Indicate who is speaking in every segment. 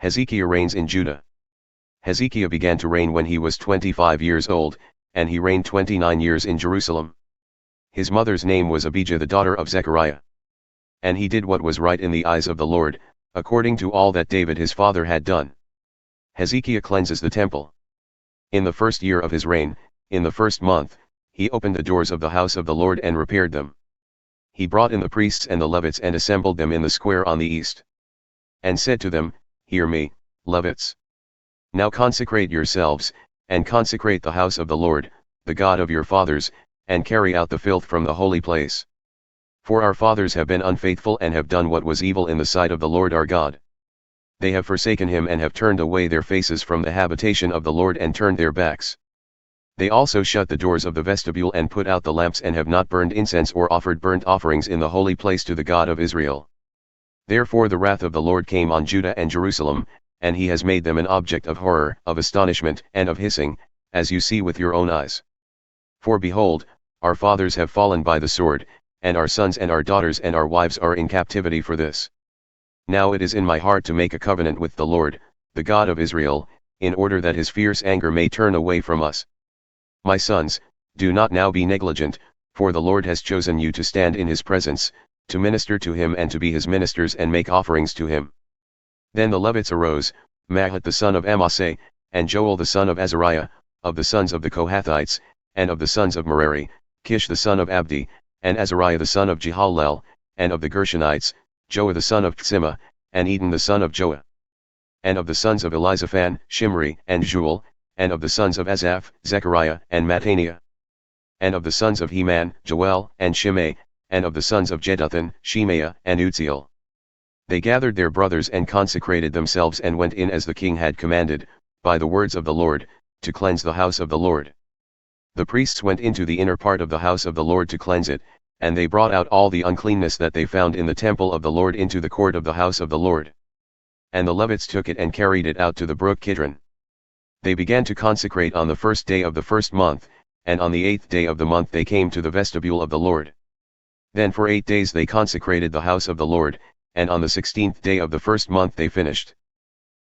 Speaker 1: Hezekiah reigns in Judah. Hezekiah began to reign when he was 25 years old, and he reigned 29 years in Jerusalem. His mother's name was Abijah the daughter of Zechariah. And he did what was right in the eyes of the Lord, according to all that David his father had done. Hezekiah cleanses the temple. In the first year of his reign, in the first month, he opened the doors of the house of the Lord and repaired them. He brought in the priests and the Levites and assembled them in the square on the east. And said to them, Hear me, Levites. Now consecrate yourselves, and consecrate the house of the Lord, the God of your fathers, and carry out the filth from the holy place. For our fathers have been unfaithful and have done what was evil in the sight of the Lord our God. They have forsaken him and have turned away their faces from the habitation of the Lord and turned their backs. They also shut the doors of the vestibule and put out the lamps and have not burned incense or offered burnt offerings in the holy place to the God of Israel. Therefore the wrath of the Lord came on Judah and Jerusalem, and he has made them an object of horror, of astonishment, and of hissing, as you see with your own eyes. For behold, our fathers have fallen by the sword, and our sons and our daughters and our wives are in captivity for this. Now it is in my heart to make a covenant with the Lord, the God of Israel, in order that his fierce anger may turn away from us. My sons, do not now be negligent, for the Lord has chosen you to stand in his presence, to minister to him and to be his ministers and make offerings to him. Then the Levites arose, Mahat the son of Amasai, and Joel the son of Azariah, of the sons of the Kohathites, and of the sons of Merari, Kish the son of Abdi, and Azariah the son of Jehalelel, and of the Gershonites, Joah the son of Tzimah, and Eden the son of Joah. And of the sons of Elizaphan, Shimri, and Juel, and of the sons of Asaph, Zechariah, and Mattaniah. And of the sons of Heman, Joel, and Shimei, and of the sons of Jeduthun, Shemaiah, and Uzziel. They gathered their brothers and consecrated themselves and went in as the king had commanded, by the words of the Lord, to cleanse the house of the Lord. The priests went into the inner part of the house of the Lord to cleanse it, and they brought out all the uncleanness that they found in the temple of the Lord into the court of the house of the Lord. And the Levites took it and carried it out to the brook Kidron. They began to consecrate on the first day of the first month, and on the 8th day of the month they came to the vestibule of the Lord. Then for 8 days they consecrated the house of the Lord, and on the 16th day of the first month they finished.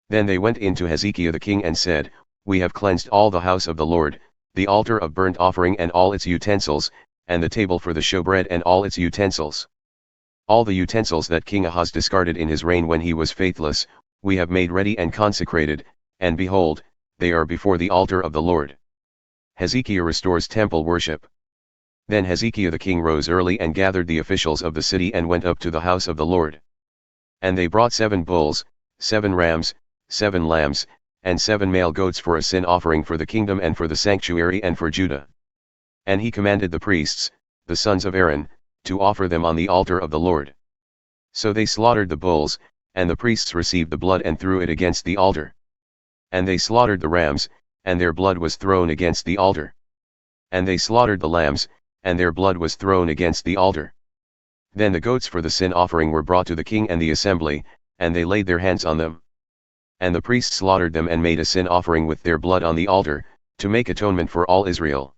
Speaker 1: Then they went in to Hezekiah the king and said, We have cleansed all the house of the Lord, the altar of burnt offering and all its utensils, and the table for the showbread and all its utensils. All the utensils that King Ahaz discarded in his reign when he was faithless, we have made ready and consecrated, and behold, they are before the altar of the Lord. Hezekiah restores temple worship. Then Hezekiah the king rose early and gathered the officials of the city and went up to the house of the Lord. And they brought 7 bulls, 7 rams, 7 lambs, and 7 male goats for a sin offering for the kingdom and for the sanctuary and for Judah. And he commanded the priests, the sons of Aaron, to offer them on the altar of the Lord. So they slaughtered the bulls, and the priests received the blood and threw it against the altar. And they slaughtered the rams, and their blood was thrown against the altar. And they slaughtered the lambs, and their blood was thrown against the altar. Then the goats for the sin offering were brought to the king and the assembly, and they laid their hands on them. And the priests slaughtered them and made a sin offering with their blood on the altar, to make atonement for all Israel.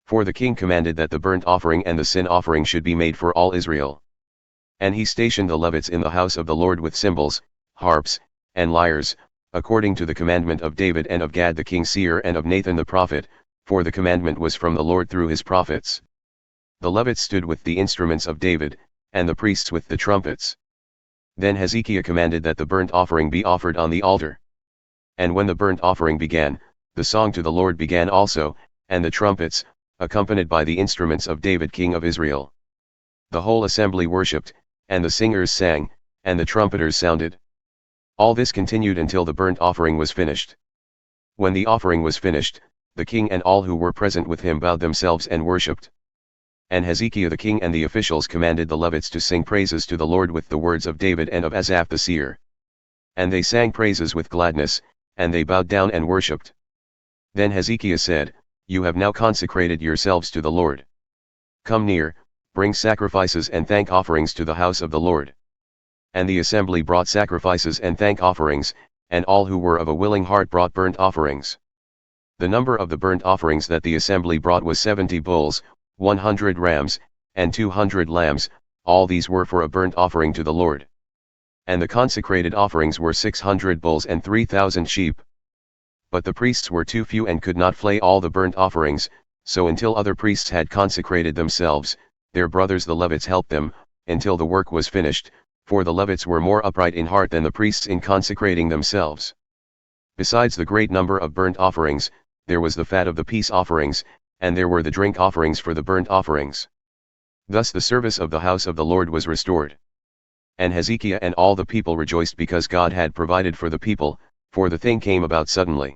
Speaker 1: For the king commanded that the burnt offering and the sin offering should be made for all Israel. And he stationed the Levites in the house of the Lord with cymbals, harps, and lyres, according to the commandment of David and of Gad the king seer and of Nathan the prophet, for the commandment was from the Lord through his prophets. The Levites stood with the instruments of David, and the priests with the trumpets. Then Hezekiah commanded that the burnt offering be offered on the altar. And when the burnt offering began, the song to the Lord began also, and the trumpets, accompanied by the instruments of David king of Israel. The whole assembly worshipped, and the singers sang, and the trumpeters sounded. All this continued until the burnt offering was finished. When the offering was finished, the king and all who were present with him bowed themselves and worshipped. And Hezekiah the king and the officials commanded the Levites to sing praises to the Lord with the words of David and of Asaph the seer. And they sang praises with gladness, and they bowed down and worshipped. Then Hezekiah said, You have now consecrated yourselves to the Lord. Come near, bring sacrifices and thank offerings to the house of the Lord. And the assembly brought sacrifices and thank offerings, and all who were of a willing heart brought burnt offerings. The number of the burnt offerings that the assembly brought was 70 bulls, 100 rams, and 200 lambs, all these were for a burnt offering to the Lord. and the consecrated offerings were 600 bulls and 3,000 sheep. But the priests were too few and could not flay all the burnt offerings, so until other priests had consecrated themselves, their brothers the Levites helped them, until the work was finished, for the Levites were more upright in heart than the priests in consecrating themselves. Besides the great number of burnt offerings, there was the fat of the peace offerings, and there were the drink offerings for the burnt offerings. Thus the service of the house of the Lord was restored. And Hezekiah and all the people rejoiced because God had provided for the people, for the thing came about suddenly.